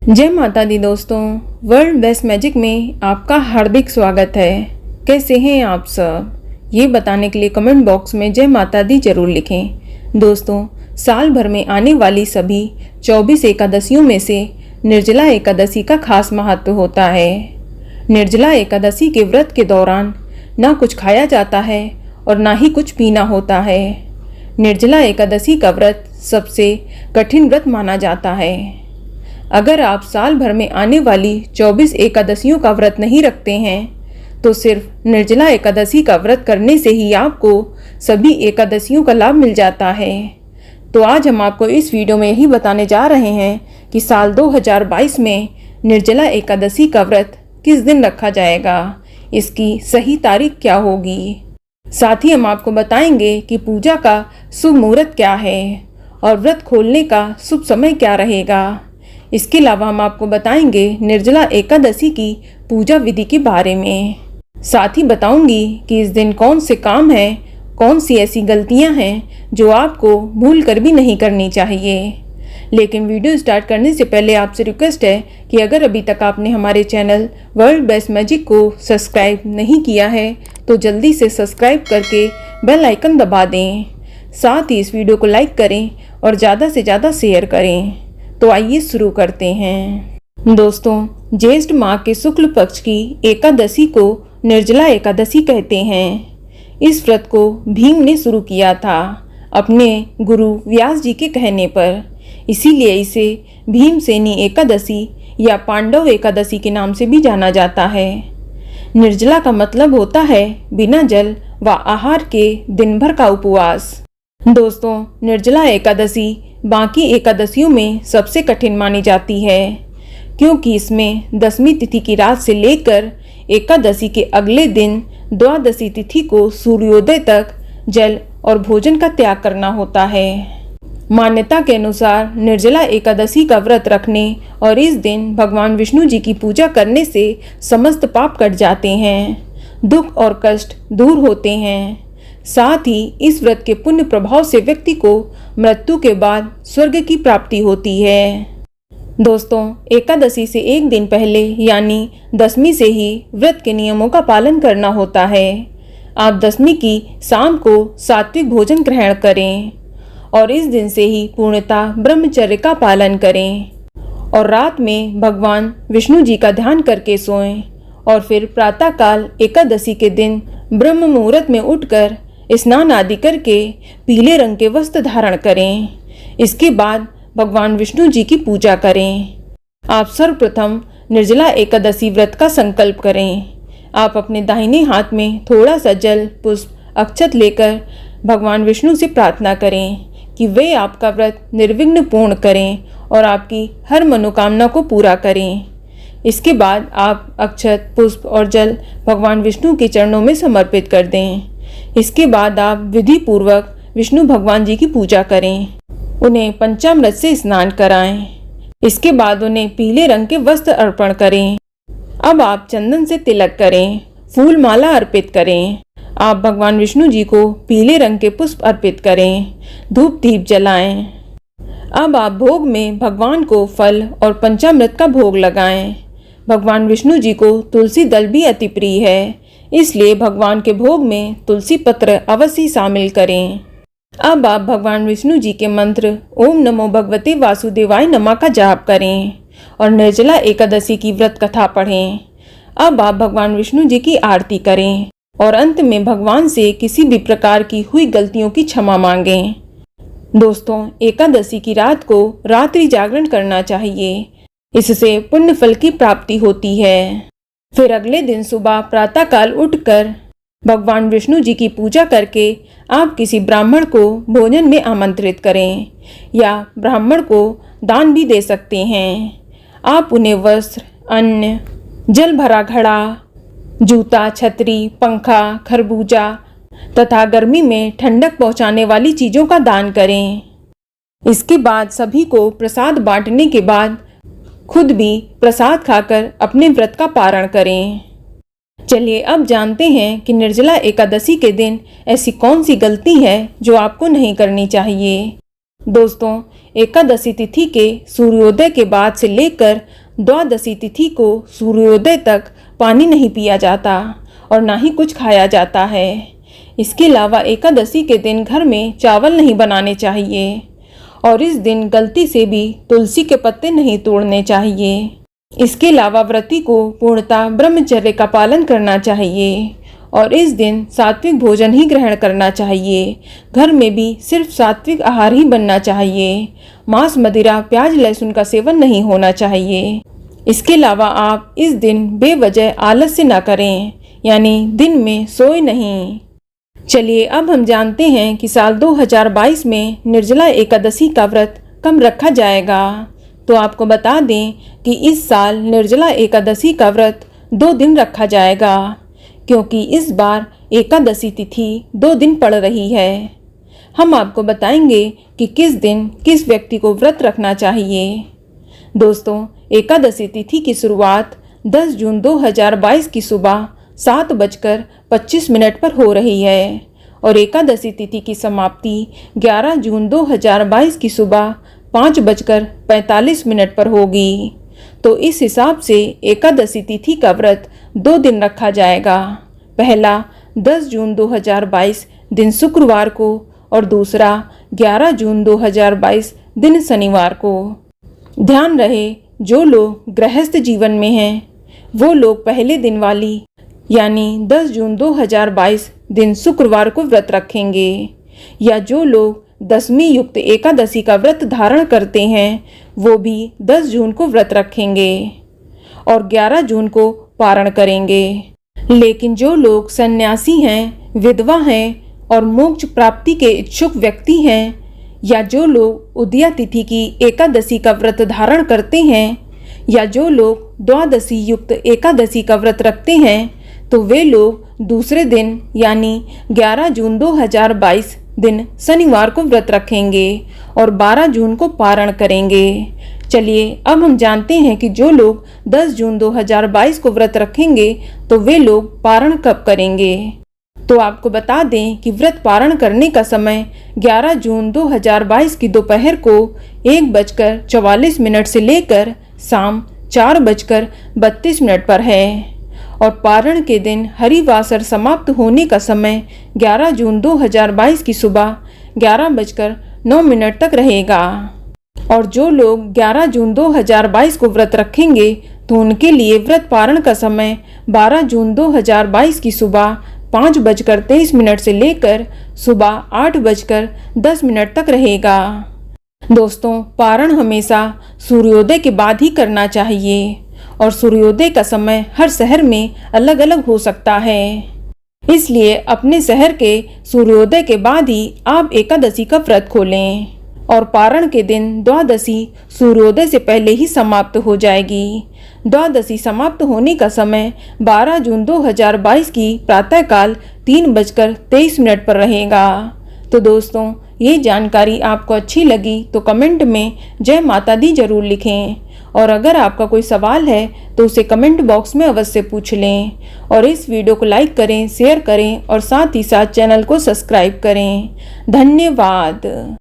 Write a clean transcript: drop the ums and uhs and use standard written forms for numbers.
जय माता दी दोस्तों, वर्ल्ड बेस्ट मैजिक में आपका हार्दिक स्वागत है। कैसे हैं आप सब, ये बताने के लिए कमेंट बॉक्स में जय माता दी जरूर लिखें। दोस्तों, साल भर में आने वाली सभी 24 एकादशियों में से निर्जला एकादशी का खास महत्व होता है। निर्जला एकादशी के व्रत के दौरान ना कुछ खाया जाता है और ना ही कुछ पीना होता है। निर्जला एकादशी का व्रत सबसे कठिन व्रत माना जाता है। अगर आप साल भर में आने वाली 24 एकादशियों का व्रत नहीं रखते हैं तो सिर्फ निर्जला एकादशी का व्रत करने से ही आपको सभी एकादशियों का लाभ मिल जाता है। तो आज हम आपको इस वीडियो में यही बताने जा रहे हैं कि साल 2022 में निर्जला एकादशी का व्रत किस दिन रखा जाएगा, इसकी सही तारीख क्या होगी। साथ ही हम आपको बताएंगे कि पूजा का शुभ मुहूर्त क्या है और व्रत खोलने का शुभ समय क्या रहेगा। इसके अलावा हम आपको बताएंगे निर्जला एकादशी की पूजा विधि के बारे में। साथ ही बताऊंगी कि इस दिन कौन से काम हैं, कौन सी ऐसी गलतियां हैं जो आपको भूल कर भी नहीं करनी चाहिए। लेकिन वीडियो स्टार्ट करने से पहले आपसे रिक्वेस्ट है कि अगर अभी तक आपने हमारे चैनल वर्ल्ड बेस्ट मैजिक को सब्सक्राइब नहीं किया है तो जल्दी से सब्सक्राइब करके बेल आइकन दबा दें। साथ ही इस वीडियो को लाइक करें और ज़्यादा से ज़्यादा शेयर करें। तो आइए शुरू करते हैं। दोस्तों, ज्येष्ठ माह के शुक्ल पक्ष की एकादशी को निर्जला एकादशी कहते हैं। इस व्रत को भीम ने शुरू किया था अपने गुरु व्यास जी के कहने पर, इसीलिए इसे भीमसेनी एकादशी या पांडव एकादशी के नाम से भी जाना जाता है। निर्जला का मतलब होता है बिना जल व आहार के दिन भर का उपवास। दोस्तों, निर्जला एकादशी बाकी एकादशियों में सबसे कठिन मानी जाती है क्योंकि इसमें 10वीं तिथि की रात से लेकर एकादशी के अगले दिन द्वादशी तिथि को सूर्योदय तक जल और भोजन का त्याग करना होता है। मान्यता के अनुसार निर्जला एकादशी का व्रत रखने और इस दिन भगवान विष्णु जी की पूजा करने से समस्त पाप कट जाते हैं, दुख और कष्ट दूर होते हैं। साथ ही इस व्रत के पुण्य प्रभाव से व्यक्ति को मृत्यु के बाद स्वर्ग की प्राप्ति होती है। दोस्तों, एकादशी से एक दिन पहले यानी 10वीं से ही व्रत के नियमों का पालन करना होता है। आप 10वीं की शाम को सात्विक भोजन ग्रहण करें और इस दिन से ही पूर्णतः ब्रह्मचर्य का पालन करें और रात में भगवान विष्णु जी का ध्यान करके सोएं और फिर प्रातःकाल एकादशी के दिन ब्रह्म मुहूर्त में उठकर स्नान आदि करके पीले रंग के वस्त्र धारण करें। इसके बाद भगवान विष्णु जी की पूजा करें। आप सर्वप्रथम निर्जला एकादशी व्रत का संकल्प करें। आप अपने दाहिने हाथ में थोड़ा सा जल, पुष्प, अक्षत लेकर भगवान विष्णु से प्रार्थना करें कि वे आपका व्रत निर्विघ्न पूर्ण करें और आपकी हर मनोकामना को पूरा करें। इसके बाद आप अक्षत, पुष्प और जल भगवान विष्णु के चरणों में समर्पित कर दें। इसके बाद आप विधि पूर्वक विष्णु भगवान जी की पूजा करें, उन्हें पंचामृत से स्नान कराएं। इसके बाद उन्हें पीले रंग के वस्त्र अर्पण करें। अब आप चंदन से तिलक करें, फूल माला अर्पित करें। आप भगवान विष्णु जी को पीले रंग के पुष्प अर्पित करें, धूप दीप जलाएं। अब आप भोग में भगवान को फल और पंचामृत का भोग लगाएं। भगवान विष्णु जी को तुलसी दल भी अति प्रिय है, इसलिए भगवान के भोग में तुलसी पत्र अवश्य शामिल करें। अब आप भगवान विष्णु जी के मंत्र ओम नमो भगवते वासुदेवाय नमः का जाप करें और निर्जला एकादशी की व्रत कथा पढ़ें। अब आप भगवान विष्णु जी की आरती करें और अंत में भगवान से किसी भी प्रकार की हुई गलतियों की क्षमा मांगें। दोस्तों, एकादशी की रात को रात्रि जागरण करना चाहिए, इससे पुण्य फल की प्राप्ति होती है। फिर अगले दिन सुबह प्रातःकाल उठकर भगवान विष्णु जी की पूजा करके आप किसी ब्राह्मण को भोजन में आमंत्रित करें या ब्राह्मण को दान भी दे सकते हैं। आप उन्हें वस्त्र, अन्न, जल भरा घड़ा, जूता, छतरी, पंखा, खरबूजा तथा गर्मी में ठंडक पहुंचाने वाली चीज़ों का दान करें। इसके बाद सभी को प्रसाद बांटने के बाद खुद भी प्रसाद खाकर अपने व्रत का पारण करें। चलिए अब जानते हैं कि निर्जला एकादशी के दिन ऐसी कौन सी गलती है जो आपको नहीं करनी चाहिए। दोस्तों, एकादशी तिथि के सूर्योदय के बाद से लेकर द्वादशी तिथि को सूर्योदय तक पानी नहीं पिया जाता और ना ही कुछ खाया जाता है। इसके अलावा एकादशी के दिन घर में चावल नहीं बनाने चाहिए और इस दिन गलती से भी तुलसी के पत्ते नहीं तोड़ने चाहिए। इसके अलावा व्रती को पूर्णतः ब्रह्मचर्य का पालन करना चाहिए और इस दिन सात्विक भोजन ही ग्रहण करना चाहिए। घर में भी सिर्फ सात्विक आहार ही बनना चाहिए। मांस, मदिरा, प्याज, लहसुन का सेवन नहीं होना चाहिए। इसके अलावा आप इस दिन बेवजह आलस्य न करें, यानी दिन में सोए नहीं। चलिए अब हम जानते हैं कि साल 2022 में निर्जला एकादशी का व्रत कब रखा जाएगा। तो आपको बता दें कि इस साल निर्जला एकादशी का व्रत 2 दिन रखा जाएगा, क्योंकि इस बार एकादशी तिथि 2 दिन पड़ रही है। हम आपको बताएंगे कि किस दिन किस व्यक्ति को व्रत रखना चाहिए। दोस्तों, एकादशी तिथि की शुरुआत 10 जून 2022 की सुबह 7:25 पर हो रही है और एकादशी तिथि की समाप्ति 11 जून 2022 की सुबह 5:45 पर होगी। तो इस हिसाब से एकादशी तिथि का व्रत 2 दिन रखा जाएगा। पहला 10 जून 2022 दिन शुक्रवार को और दूसरा 11 जून 2022 दिन शनिवार को। ध्यान रहे, जो लोग गृहस्थ जीवन में हैं वो लोग पहले दिन वाली यानी 10 जून 2022 दिन शुक्रवार को व्रत रखेंगे, या जो लोग दशमी युक्त एकादशी का व्रत धारण करते हैं वो भी 10 जून को व्रत रखेंगे और 11 जून को पारण करेंगे। लेकिन जो लोग सन्यासी हैं, विधवा हैं और मोक्ष प्राप्ति के इच्छुक व्यक्ति हैं, या जो लोग उदया तिथि की एकादशी का व्रत धारण करते हैं, या जो लोग द्वादशी युक्त एकादशी का व्रत रखते हैं, तो वे लोग दूसरे दिन यानी 11 जून 2022 दिन शनिवार को व्रत रखेंगे और 12 जून को पारण करेंगे। चलिए अब हम जानते हैं कि जो लोग 10 जून 2022 को व्रत रखेंगे तो वे लोग पारण कब करेंगे। तो आपको बता दें कि व्रत पारण करने का समय 11 जून 2022 की दोपहर को 1:44 से लेकर शाम 4:32 पर है और पारण के दिन हरिवासर समाप्त होने का समय 11 जून 2022 की सुबह 11:09 तक रहेगा। और जो लोग 11 जून 2022 को व्रत रखेंगे तो उनके लिए व्रत पारण का समय 12 जून 2022 की सुबह 5:23 से लेकर सुबह 8:10 तक रहेगा। दोस्तों, पारण हमेशा सूर्योदय के बाद ही करना चाहिए और सूर्योदय का समय हर शहर में अलग अलग हो सकता है। इसलिए अपने शहर के सूर्योदय के बाद ही आप एकादशी का व्रत खोलें और पारण के दिन द्वादशी सूर्योदय से पहले ही समाप्त हो जाएगी। द्वादशी समाप्त होने का समय 12 जून 2022 की प्रातःकाल 3:23 पर रहेगा। तो दोस्तों, ये जानकारी आपको अच्छी लगी तो कमेंट में जय माता दी जरूर लिखें और अगर आपका कोई सवाल है तो उसे कमेंट बॉक्स में अवश्य पूछ लें और इस वीडियो को लाइक करें, शेयर करें और साथ ही साथ चैनल को सब्सक्राइब करें। धन्यवाद।